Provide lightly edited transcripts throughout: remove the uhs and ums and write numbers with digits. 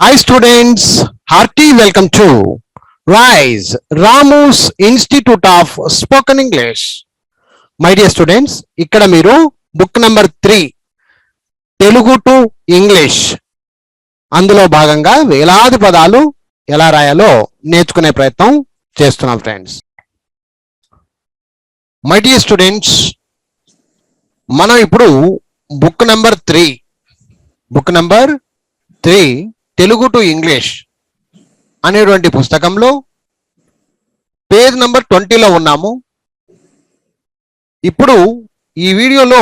Hi students, hearty welcome to RISE, Ramu's Institute of Spoken English. My dear students, ఇక్కడ మీరు book number 3 Telugu to English అందులో భాగంగా వేలాది పదాలు ఎలా రాయాలో నేర్చుకునే ప్రయత్నం చేస్తున్నాం ఫ్రెండ్స్. మై డియర్ స్టూడెంట్స్, మనం ఇప్పుడు book number 3 Telugu to English అనేటువంటి పుస్తకంలో పేజ్ నంబర్ 20లో ఉన్నాము. ఇప్పుడు ఈ వీడియోలో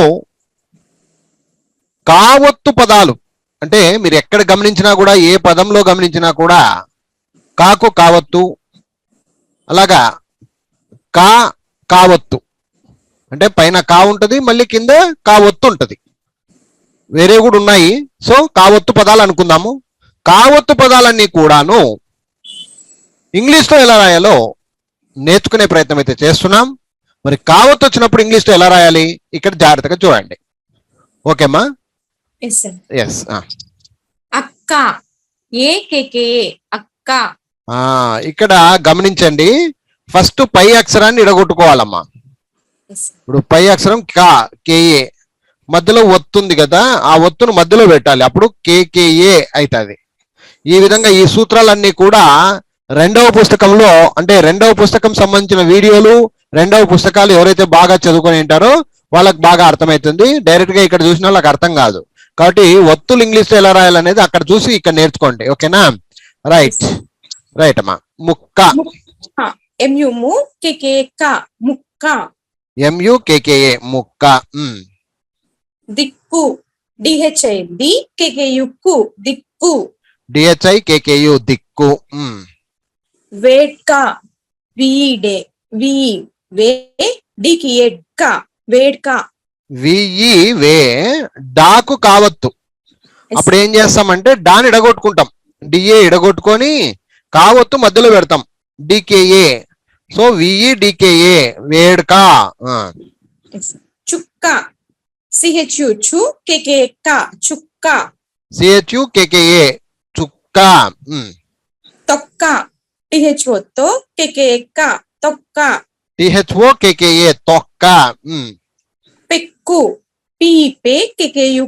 కావత్తు పదాలు అంటే మీరు ఎక్కడ గమనించినా కూడా, ఏ పదంలో గమనించినా కూడా కాకు కావత్తు, అలాగా కావత్తు అంటే పైన కా ఉంటుంది, మళ్ళీ కింద కావత్తు ఉంటుంది. వేరే కూడా ఉన్నాయి. సో కావత్తు పదాలు అనుకుందాము. కావత్తు పదాలన్నీ కూడాను ఇంగ్లీష్లో ఎలా రాయాలో నేర్చుకునే ప్రయత్నం అయితే చేస్తున్నాం. మరి కావత్తు వచ్చినప్పుడు ఇంగ్లీష్లో ఎలా రాయాలి ఇక్కడ జాగ్రత్తగా చూడండి. ఓకేమ్మా? ఎస్. అక్క, అక్క. ఇక్కడ గమనించండి, ఫస్ట్ పై అక్షరాన్ని ఇడగొట్టుకోవాలమ్మా. ఇప్పుడు పై అక్షరం కేఏ, మధ్యలో ఒత్తుంది కదా, ఆ ఒత్తును మధ్యలో పెట్టాలి, అప్పుడు కేకేఏ అవుతుంది. ఈ విధంగా ఈ సూత్రాలన్నీ కూడా రెండవ పుస్తకంలో, అంటే రెండవ పుస్తకం సంబంధించిన వీడియోలు, రెండవ పుస్తకాలు ఎవరైతే బాగా చదువుకొని ఉంటారో వాళ్ళకి బాగా అర్థమవుతుంది. డైరెక్ట్ గా ఇక్కడ చూసిన వాళ్ళకి అర్థం కాదు. కాబట్టి ఒత్తులు ఇంగ్లీష్లో ఎలా రాయాలనేది అక్కడ చూసి ఇక్కడ నేర్చుకోండి. ఓకేనా? రైట్ అమ్మా. ముక్క, MUKKA ముక్క. దిక్కు, DHIKKU దిక్కు. వేడ్క, వే డాకు కావత్తు. అప్పుడు ఏం చేస్తామంటే డాని ఇడగొట్టుకుంటాం, డిఏ ఇడగొట్టుకొని కావత్తు మధ్యలో పెడతాం, డికేఏ. So DKA వేడ్క. చుక్క, చుక్క. CHUKKA చుక్క. తొక్క, THOKKA తొక్క. పెక్కు, PEKKU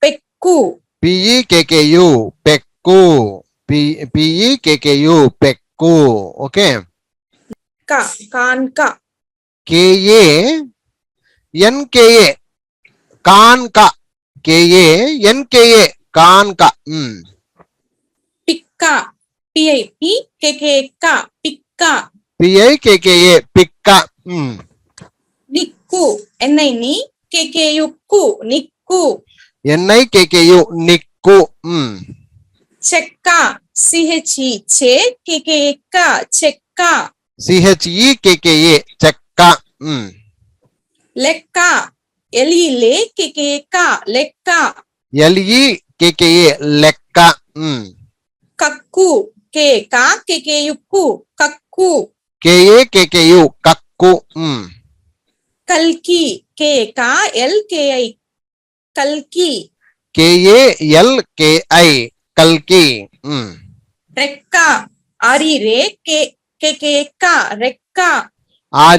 పెక్కు. PEKKU పెక్కు. PEKKU పెక్కు. ఓకే. కాన్క, KANKA కాన్క. KANKA కాన్క. పిక్క, PIPKKK పిక్క. PIKKA పిక్క. నిక్కు, NIKKU నిక్కు. NIKKU నిక్కు. చెక్క, CHEKKK చెక్క. CHEKKA చెక్క. లెక్క, LEKKK లెక్క. LEKKA లెక్క. కక్కు, KKKU కక్కు. KAKKU కక్కు. కల్కి, KKLKI కల్కి. KALKI కల్కి. రెక్క, REKKK రెక్క.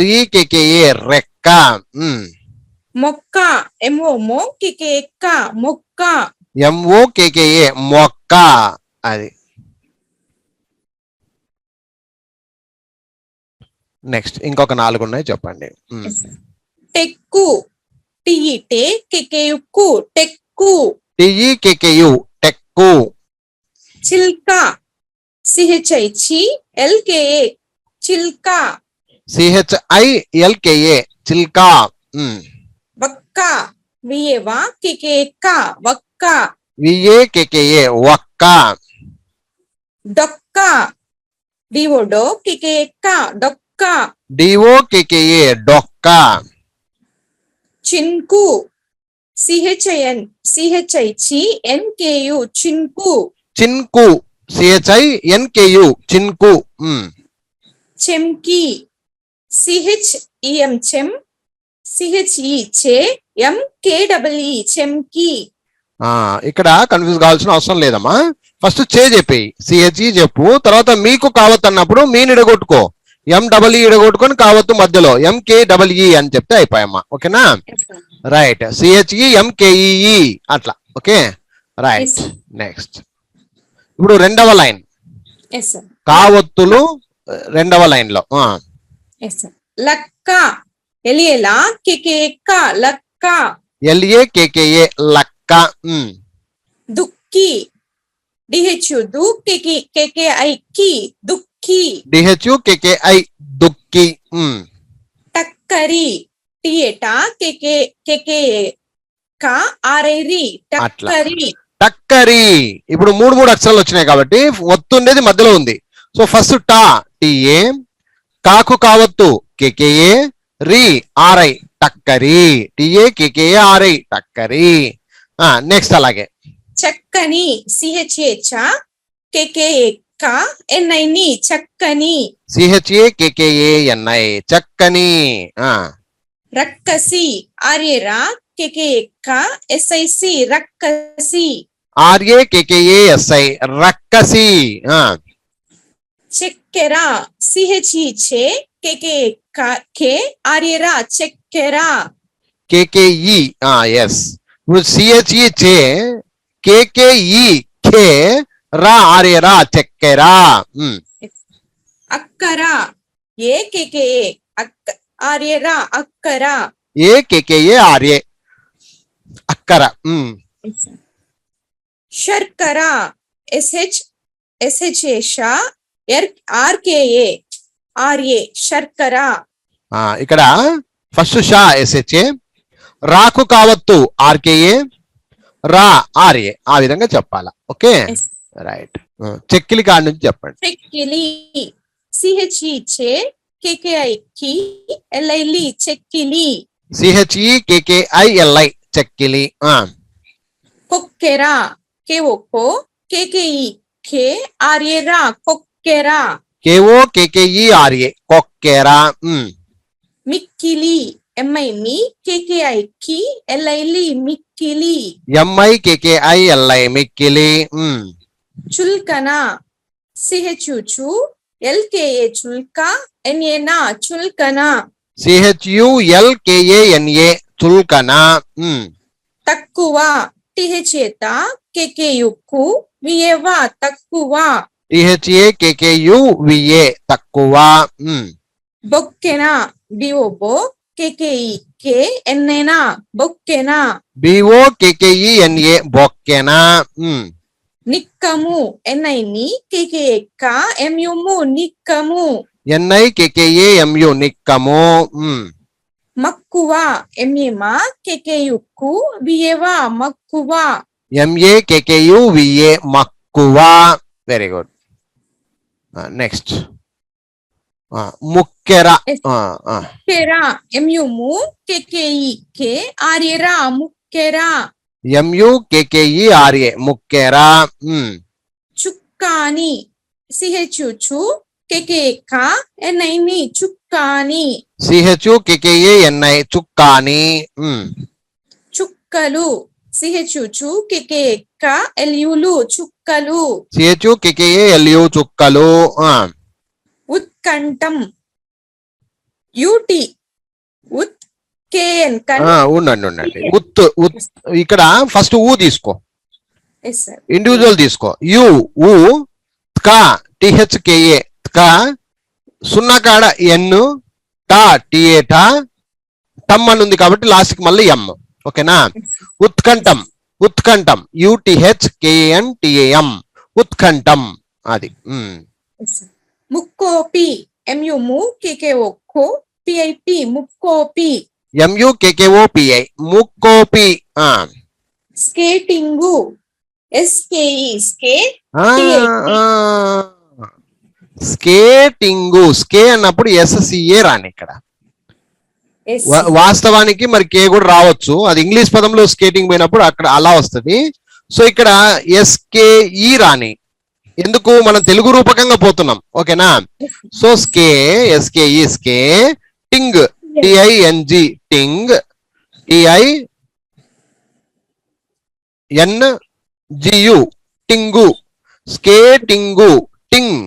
REKKA రెక్క. మొక్క, MOKKK మొక్క. MOKKA మొక్క. అది నెక్స్ట్ ఇంకొక 4 ఉన్నాయి, చెప్పండి. టెక్కు, TEKKU టెక్కు. TEKKU టెక్కు. చిల్క, CHILKA చిల్క. CHILKA చిల్క. వక్క, VAKKK వక్క. VAKKA వక్క. డొక్క, DOKKK డొక్క. DOKKA డొక్క. Chinku, CHINKU Chinku. చిన్కు, CHINKU చిన్కు. చెంకి, CHEM CHEMKEE చెంకి. ఇక్కడ కన్ఫ్యూజ్ కావాల్సిన అవసరం లేదమ్మా. ఫస్ట్ చెప్పేయి, సిహెచ్ఈ చెప్పు, తర్వాత మీకు కావత్ అన్నప్పుడు మీని ఇడగొట్టుకో, ఎండబల్ఈ ఇడగొట్టుకొని కావత్తు మధ్యలో ఎంకేడబల్ఈ అని చెప్తే అయిపోయామ్మా. ఓకేనా? Yes, sir. రైట్, సిహెచ్ఈ ఎంకేఈఈ అట్లా. Okay right. Yes, sir. Next ఇప్పుడు రెండవ లైన్ Yes, sir. కావత్తులు రెండవ లైన్ లో Yes, sir. లక్క ఎలియలా కెకేక లక్క ఎల్ఏ లక్క. దుక్కి డిహెచ్యు దు కేకేఐ కి దుక్కి డిహెచ్యుకేకేఐ దుక్కి. టక్కరి టియేటా కేకే క ఆరైరి టక్కరి టక్కరి. ఇప్పుడు మూడు అక్షరాలు వచ్చినాయి కాబట్టి ఒత్తుండేది మధ్యలో ఉంది. సో ఫస్ట్ టా టిఏ, కాకు కావత్తు కేకేఏ, రి ఆర్ఐ టక్కరి, టిఏ కేకేఏ ఆర్ఐ టక్కరి. నెక్స్ట్ అలాగే చక్కని సిహెచ్హెచ్ కేకేఏ క ఎన్ఐ ని చక్కని, సిహెచ్ఏ కేకేఏఎన్ఐ చక్కని. రక్కసి ఆర్యేరా కేకేఏ క ఎస్ఐసి రక్కసి, ఆర్ఏ కేకేఏఎస్ఐ రక్కసి. చక్కెర సిహెచ్ఈ కేకేఏ కే ఆర్యేరా చక్కెర, కేకేఈ ఎస్. ఇప్పుడు సిహెచ్ఈ చే, కేకేఈ కే, రా ఆర్ఏ రా చక్కెర. అక్కర ఏ కేకేఏ ఆర్యేరా అక్కర, ఏ కేకేఏ ఆర్ఏ అక్కర. శర్కర ఎస్హెచ్ఏష ఆర్కేఏ ఆర్ఏ శర్కర. ఇక్కడ ఫస్ట్ షా ఎస్హెచ్ఏ, రాకు కావత్తు ఆర్కేఏ, రా ఆర్ఏ, ఆ విధంగా చెప్పాలా. Okay right. చెక్కిలి కాడి నుంచి చెప్పండి. చెక్కిలి సిహెచ్ఈ చే కేకేఐ కి ఎల్ఐలి చెక్కిలి, సిహెచ్ఈ కేకేఐఎల్ఐ చెక్కిలి. కొక్కెర కేఓకో కేకేఈ కే ఆర్యేరా కొక్కెర, కేఓ కేకేఈ ఆర్ఏ కొక్కెర. మిక్కిలి ఎంఐ మీ కేకేఐ కి ఎల్ఐలి మిక్కిలి, ఎంఐ కేకేఐఎల్ఐ మిక్కిలి. చుల్కన సిహెచ్యు ఎల్కేఏ చుల్క ఎన్ఏనా చుల్కన, సిహెచ్యుఎల్కేఏఎన్ఏ చుల్కన. తక్కువ టిహెచ్ఏత కేకేయుకు వియేవా తక్కువ, టిహెచ్ఏ కేకేయు విఏ తక్కువ. బొక్కెన బిఓబో కేకేఈ కే ఎన్నేనా బొక్కెన, బిఓ కేకేఈఎన్ఏ బొక్కెన. నిక్కము ఎన్ఐ ని కేకేఏ క ఎంయుము నిక్కము, ఎన్ఐ కేకేఏ ఎంయు నిక్కము. మక్కువ ఎంఏమా కేకేయుకు వియేవా మక్కువ, ఎంఏ కేకేయు విఏ మక్కువ. Very good. నెక్స్ట్ ముక్కెర. ముక్కెర ఎంయుము కేకేఈ కే ఆర్యేరా ముక్కెర, ఎంయు కేకేఈ ఆర్ఏ ముక్కెర. చుక్కాని సిహెచ్యు కేకేఏ క ఎన్ఐ ని చుక్కాని, సిహెచ్యు కేకేఏఎన్ఐ చుక్కాని. చుక్కలు సిహెచ్యు కేకేఏ క ఎల్యులు చుక్కలు, సిహెచ్యు కేకేఏఎల్యు చుక్కలు. ఉత్కంఠం యూటి ఉత్ కేఎన్ ఉండండి. ఉత్ ఇక్కడ ఫస్ట్ ఊ తీసుకో, ఎస్ సార్, ఇండివిజువల్ తీసుకో. యు ఊ, క టిహెచ్కేఏ క, సున్నా కాడ ఎన్, టా టిఏ టా, టమ్ అని ఉంది కాబట్టి లాస్ట్ కి మళ్ళీ ఎం. ఓకేనా? ఉత్కంఠం యుటిహెచ్ కేఎన్ టిఏఎం ఉత్కంఠం. అది. ముక్కోపి ఎంయుము కేకేఓ PIP ముక్కోపి, MU కేకేఓపిఐ ముక్కోపి. Skating SKE స్కే skating, స్కే అన్నప్పుడు ఎస్సిఏ రాని ఇక్కడ. వాస్తవానికి మరి కే కూడా రావచ్చు, అది ఇంగ్లీష్ పదంలో స్కేటింగ్ పోయినప్పుడు అక్కడ అలా వస్తుంది. సో ఇక్కడ ఎస్కేఈ రాని, ఎందుకు మనం తెలుగు రూపకంగా పోతున్నాం. ఓకేనా? సో స్కే ఎస్కేఈ స్కే, టింగ్ టిఐఎన్జి టింగ్, టిఐఎన్ జియు టింగు, స్కేటింగు, టింగ్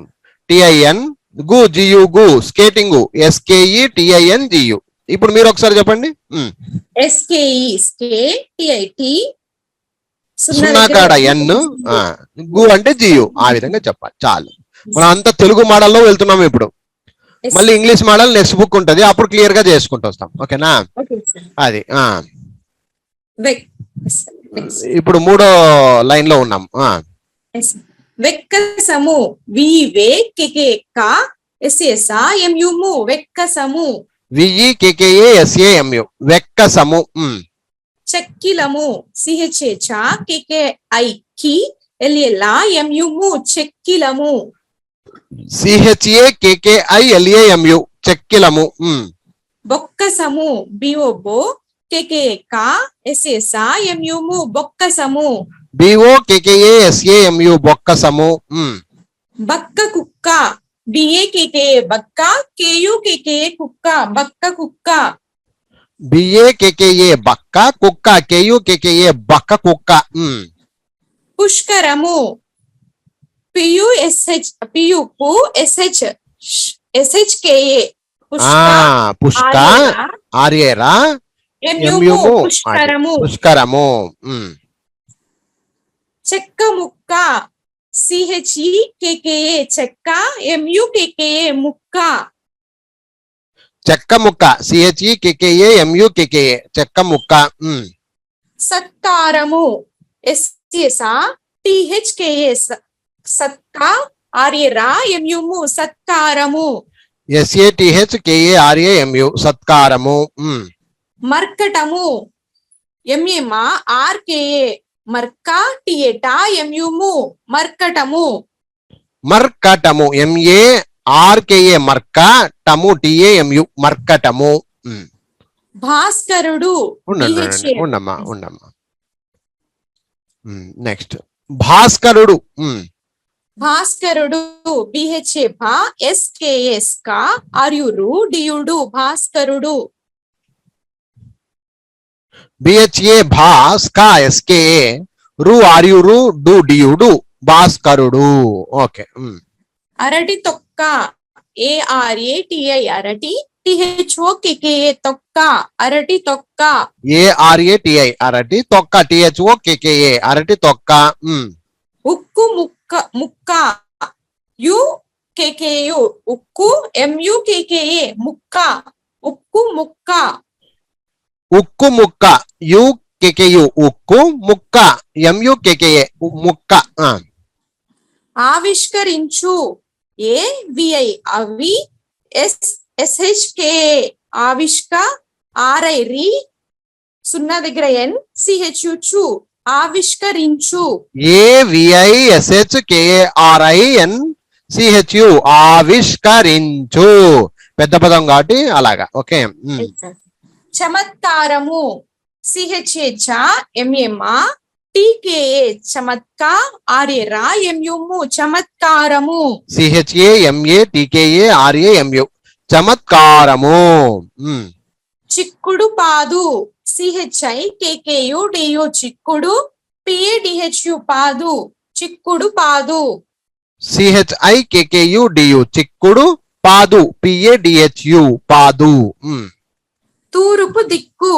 టిఐఎన్, గు జియు గు, స్కేటింగు SKETINGU. ఇప్పుడు మీరు ఒకసారి చెప్పండి. SKE స్కే TIT సున్నా కాడ ఎన్, గు అంటే జియు, ఆ విధంగా చెప్పాలి. చాలు. మనం అంతా తెలుగు మోడల్లో వెళ్తున్నాం. ఇప్పుడు మళ్ళీ ఇంగ్లీష్ మోడల్ నెక్స్ట్ బుక్ ఉంటది, అప్పుడు క్లియర్ గా చేసుకుంటూ వస్తాం. ఓకేనా? అది ఇప్పుడు 3వ లైన్ లో ఉన్నాం. వెక్కసము VVKKK SSAMU వెక్కసము, VEKKASAMU వెక్కసము. చెక్కిలము CHHKKIకి LLAMU చెక్కిలము, CHAKKILAMU చెక్కిలము. బొక్కసము BOBO KKK SSAMU బొక్కసము, BOKKASAMU బొక్కసము. బక్క కుక్క BAKKA బక్క KUKKA కుక్క బక్క కుక్క, BAKKA బక్క, కుక్క KUKKA బక్క కుక్క. పుష్కరము PUPU SHKA పుష్క ఆర్యేరా MU పుష్కరము, పుష్కరము. చెక్క ముక్క CHEKKA చెక్క MUKKA ముక్క, చెక్క ముక్క CHEKKAMUKKA చెక్క ముక్క. సత్కారము SSTHKA సత్క ఆర్యరా MU సత్కారము, SATHKARAMU సత్కారము. మర్కటము MMRKA మర్క టియేటా MU మర్కటము, మర్కటము MARKA మర్క, టము TAMU మర్కటము. భాస్కరుడు ఉండమ్మా. నెక్స్ట్ భాస్కరుడు. భాస్కరుడు BHA SKS ఆర్యురు డియుడు భాస్కరుడు, BHA భాస్క SKA, రు ఆర్యురు డు డియుడు భాస్కరుడు. ఓకే. అరటి తొక్క ARATI అరటి THOKKA తొక్క అరటి తొక్క, ARATI అరటి, తొక్క THOKKA అరటి తొక్క. ఉక్కు ముక్క UKKU ఉక్కు MUKKA ముక్క, ఉక్కు ముక్క, ఉక్కు ముక్క UKKU ఉక్కు, ముక్క MUKKA ముక్క. ఆవిష్కరించు AVI అవి SHKA ఆవిష్క RI సున్నా దగ్గర N CHU చు ఆవిష్కరించు, AVISHKARINCHU ఆవిష్కరించు. పెద్ద పదం కాబట్టి అలాగా. ఓకే. చమత్కారము CHHMMTKA చమత్క ఆర్యరా MU చమత్కారము, CHAMATKARAMU చమత్కారము. చిక్కుడు పాదు CHIKKU DU చిక్కుడు PADHU పాదు చిక్కుడు పాదు, CHIKKUDU చిక్కుడు, పాదు PADHU పాదు. తూర్పు దిక్కు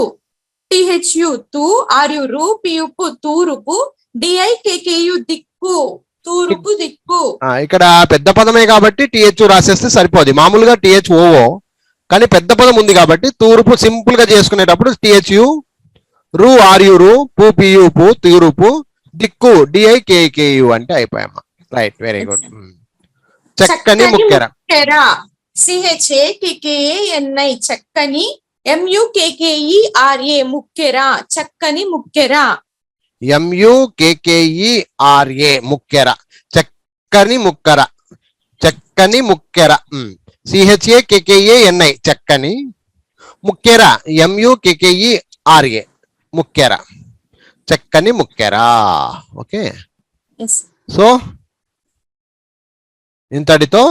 THU తూ ఆర్యురు పియుపు తూర్పు DIKKU దిక్కు తూర్పు దిక్కు. ఇక్కడ పెద్ద పదమే కాబట్టి THU రాసేస్తే సరిపోదు. మామూలుగా THOO, కానీ పెద్ద పదం ఉంది కాబట్టి తూర్పు సింపుల్ గా చేసుకునేటప్పుడు THU, రు ఆర్యురు పు పియుపు తూర్పు, దిక్కు DIKKU అంటే అయిపోయామా. Right, very good. చక్కని ముక్కెర CHAKKANI చక్కని MUKKERA ముక్కెర చక్కని ముక్కెర, MUKKERA ముక్కెర చక్కని ముక్కెర, చక్కని ముక్కెర. CHAKKANI చక్కని, ముక్కెర MUKKERA ముక్కెర, చక్కని ముక్కెర. ఓకే. సో ఇంతటితో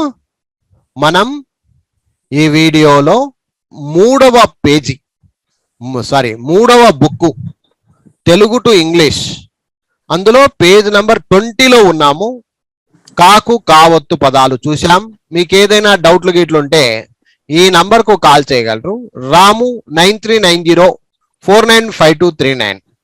మనం ఈ వీడియోలో 3వ పేజీ, 3వ బుక్ తెలుగు టు ఇంగ్లీష్, అందులో పేజ్ నంబర్ 20లో ఉన్నాము. కాకు కావత్తు పదాలు చూసాం. మీకు ఏదైనా డౌట్లు గిట్లు ఉంటే ఈ నంబర్ కు కాల్ చేయగలరు. రాము 9390495239.